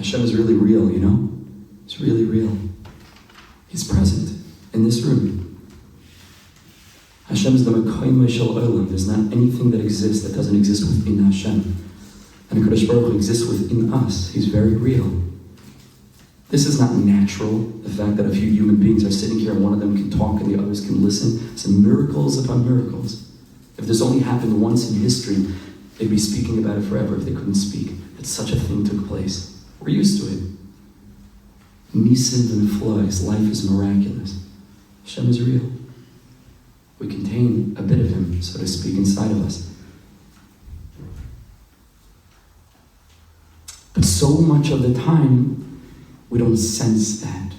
Hashem is really real, you know? It's really real. He's present in this room. Hashem is the Mekayim Shel Olam. There's not anything that exists that doesn't exist within Hashem. And HaKadosh Baruch Hu exists within us. He's very real. This is not natural. The fact that a few human beings are sitting here and one of them can talk and the others can listen. It's miracles upon miracles. If this only happened once in history, they'd be speaking about it forever if they couldn't speak. That such a thing took place. We're used to it. Nisim and flies. Life is miraculous. Hashem is real. We contain a bit of Him, so to speak, inside of us. But so much of the time, we don't sense that.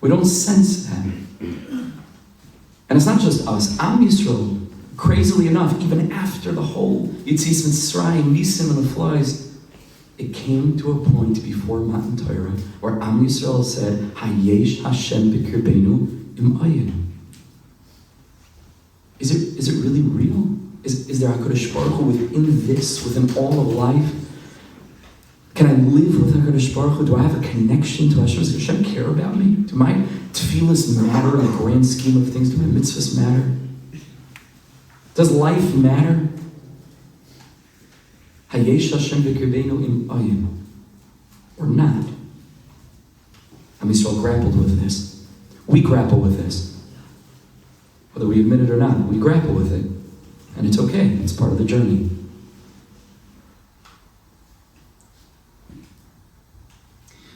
We don't sense that. And it's not just us. Am Yisrael, crazily enough, even after the whole Yitzis Mitzrayim, Nisim and the flies, it came to a point before Matan Torah where Am Yisrael said, Hayesh Hashem b'kirbeinu im ayin. Is it really real? Is there HaKadosh Baruch Hu within this, within all of life? Can I live with HaKadosh Baruch Hu? Do I have a connection to Hashem? Does Hashem care about me? Do my tefillas matter in the grand scheme of things? Do my mitzvahs matter? Does life matter? Hayesh Hashem b'kirbeinu im ayim. Or not? And we still grappled with this. We grapple with this. Whether we admit it or not, we grapple with it. And it's okay. It's part of the journey.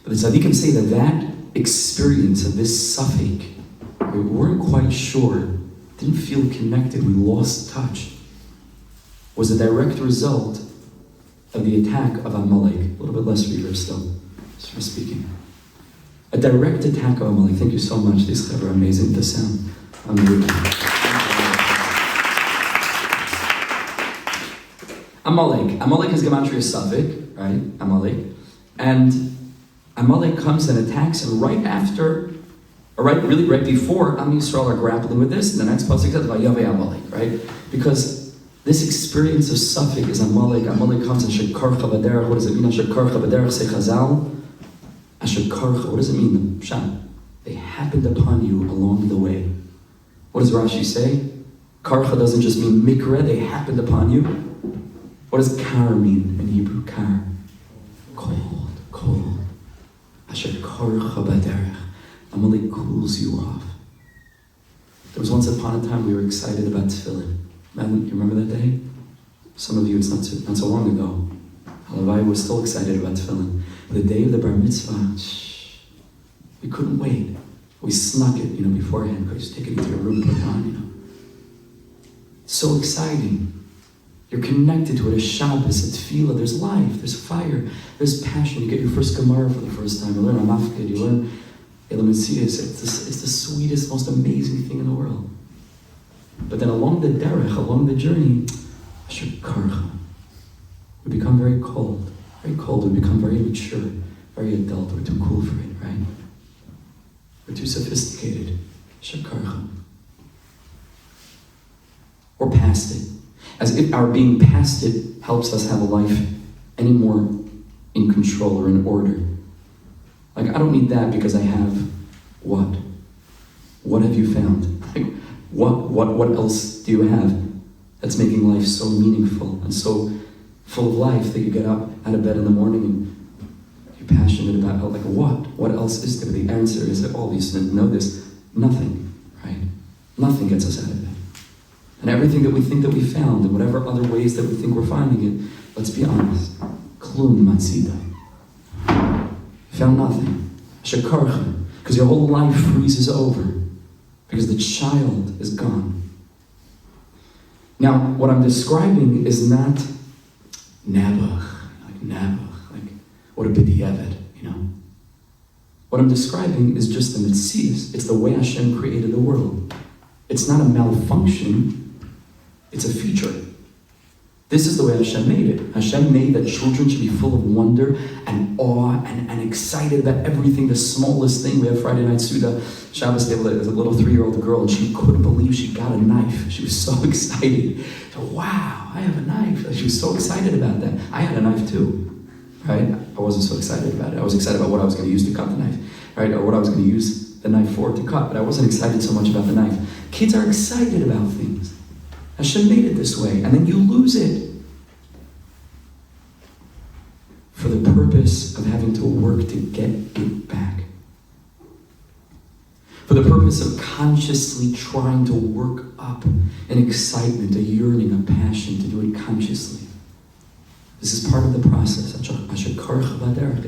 But the tzaddikim say that experience of this suffix, we weren't quite sure, didn't feel connected, we lost touch, was a direct result of the attack of Amalek. A little bit less reverb still, just for speaking. A direct attack of Amalek. Thank you so much. These are amazing, the sound. Amalek is gematria suffix, right? Amalek. And Amalek comes and attacks, and right after, or right before Am Yisrael are grappling with this, and the next pasuk says Vayaveh Amalek, right? Because this experience of suffix is Amalek. Amalek comes and shekarcha b'derech. What does it mean? Shekarcha b'derech, say Chazal. Shekarcha. What does it mean? Pshat. They happened upon you along the way. What does Rashi say? Karcha doesn't just mean mikra. They happened upon you. What does kar mean in Hebrew? Kar. Cold. Asher karcha b'derech. Amalek cools you off. There was once upon a time we were excited about tefillin. Man, you remember that day? Some of you, it's not so long ago. Halavai was still excited about tefillin. The day of the bar mitzvah, we couldn't wait. We snuck it, beforehand. Because take it into your room and put it on, It's so exciting. You're connected to it. A Shabbos, a tefillah. There's life. There's fire. There's passion. You get your first Gemara for the first time. You learn Amafkid. You learn Elam Siyas. It's the sweetest, most amazing thing in the world. But then along the derech, along the journey, we become very cold. Very cold. We become very mature, very adult. We're too cool for it, right? We're too sophisticated. We're past it. As if our being past it helps us have a life any more in control or in order. Like, I don't need that because I have what? What have you found? Like, what else do you have that's making life so meaningful and so full of life that you get up out of bed in the morning and you're passionate about, like, what? What else is there? The answer is that all these didn't know this. Nothing, right? Nothing gets us out of it. And everything that we think that we found, in whatever other ways that we think we're finding it, let's be honest, klum matzida. Found nothing. Shekarcha. Because your whole life freezes over. Because the child is gone. Now, what I'm describing is not nabuch, like what a b'diavad, What I'm describing is just the mitzias. It's the way Hashem created the world. It's not a malfunction. It's a feature. This is the way Hashem made it. Hashem made that children should be full of wonder and awe and excited about everything, the smallest thing. We have Friday night Suda, Shabbos Day, there's a little 3-year-old girl, and she couldn't believe she got a knife. She was so excited. So, wow, I have a knife. She was so excited about that. I had a knife too, right? I wasn't so excited about it. I was excited about what I was going to use to cut the knife, right? Or what I was going to use the knife for to cut, but I wasn't excited so much about the knife. Kids are excited about things. Hashem made it this way, and then you lose it for the purpose of having to work to get it back. For the purpose of consciously trying to work up an excitement, a yearning, a passion, to do it consciously. This is part of the process. It's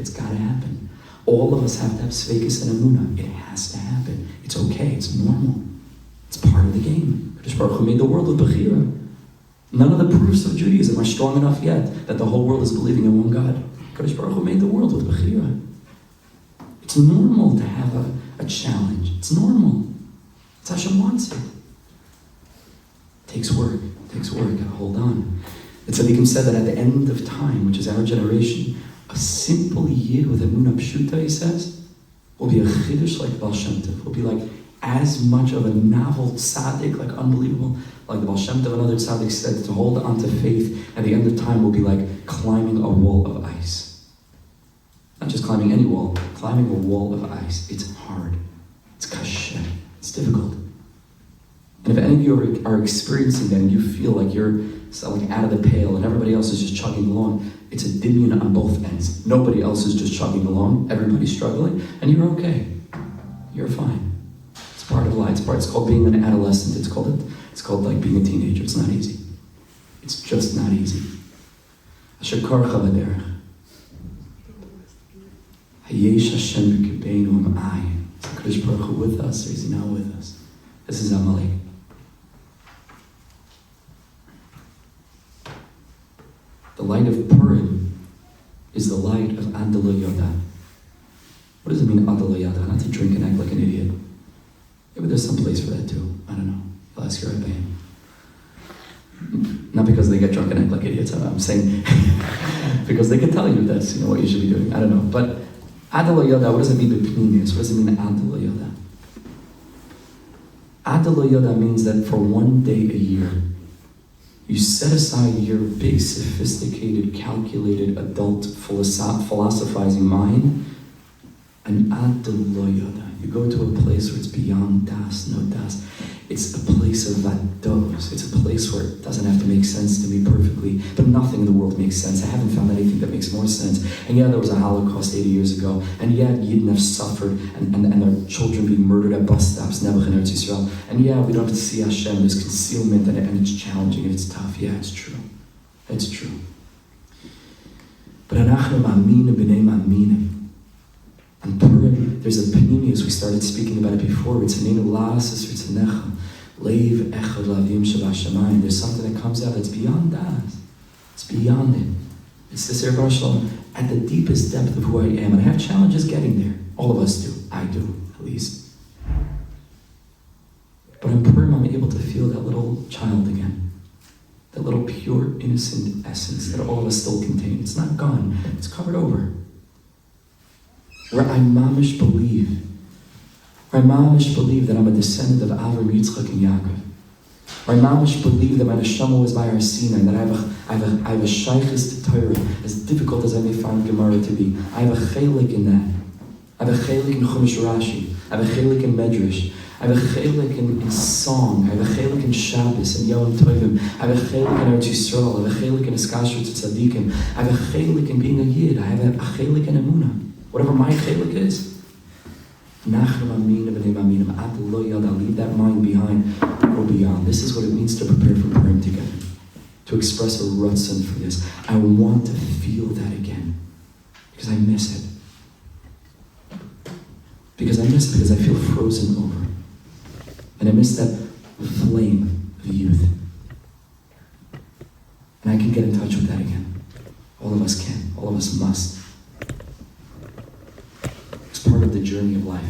got to happen. All of us have to have sveikus and emunah. It has to happen. It's okay. It's normal. It's part of the game. Kadosh Baruch Hu made the world with bechira. None of the proofs of Judaism are strong enough yet that the whole world is believing in one God. Kadosh Baruch Hu made the world with bechira. It's normal to have a challenge. It's normal. It's Hashem wants it. It takes work. It takes work. Gotta hold on. The tzaddikim said that at the end of time, which is our generation, a simple yid with emunah pshuta, he says, will be a chiddush like Baal Shem Tov. Will be like as much of a novel tzaddik, like unbelievable, like the Baal Shem Tov, another tzaddik said, to hold on to faith at the end of time will be like climbing a wall of ice. Not just climbing any wall, climbing a wall of ice. It's hard. It's kasher. It's difficult. And if any of you are experiencing that and you feel like you're like out of the pale and everybody else is just chugging along, it's a dimyon on both ends. Nobody else is just chugging along. Everybody's struggling, and you're okay. You're fine. It's part of life. It's called being an adolescent. It's called like being a teenager. It's not easy. It's just not easy. Asher karcha b'derech. Hayesh Hashem b'kibeinu ha'ayin. Is Kadosh Baruch Hu with us, or is He not with us? This is Amalek. The light of Purim is the light of Andalusia. What does it mean, Andalusia? Not to drink and act like an idiot. Maybe there's some place for that too. I don't know. I'll ask your Rebbe. Not because they get drunk and act like idiots. I'm saying because they can tell you that's what you should be doing. I don't know. But Andalusia, what does it mean b'pnimius? What does it mean Andalusia? Andalusia means that for one day a year, you set aside your big, sophisticated, calculated, adult, philosophizing mind, and Andalusia. You go to a place where it's beyond das, no das. It's a place of vados. It's a place where it doesn't have to make sense to me perfectly, but nothing in the world makes sense. I haven't found anything that makes more sense. And yeah, there was a Holocaust 80 years ago, and yeah, Yidden have suffered, and their children being murdered at bus stops, Nebuch and Eretz Yisrael. And yeah, we don't have to see Hashem. There's concealment, and it's challenging, and it's tough. Yeah, it's true. It's true. But anachnu ma'aminu b'nei ma'aminim. On Purim, there's a pnimius. We started speaking about it before. There's something that comes out that's beyond that. It's beyond it. It's this Baruch Shalom at the deepest depth of who I am. And I have challenges getting there. All of us do. I do, at least. But in Purim, I'm able to feel that little child again. That little pure, innocent essence that all of us still contain. It's not gone. It's covered over. Where I mamish believe that I'm a descendant of Avram, Yitzchak, and Yaakov. Where I mamish believe that my neshama was by our Sinai, that I have a shaykhis to Torah, as difficult as I may find Gemara to be. I have a chelik in that. I have a chelik in Chumash Rashi. I have a chelik in Medrash. I have a chelik in song. I have a chelik in Shabbos and Yom Tovim. I have a chelik in Eretz Yisrael. I have a chelik in Eskashrut Tzadikim. I have a chelik in being a Yid. I have a chelik in Emunah. Whatever my chelik is. I'll leave that mind behind. Go beyond. This is what it means to prepare for Purim together. To express a rutzon for this. I want to feel that again. Because I miss it. Because I feel frozen over. And I miss that flame of youth. And I can get in touch with that again. All of us can. All of us must. It's part of the journey of life.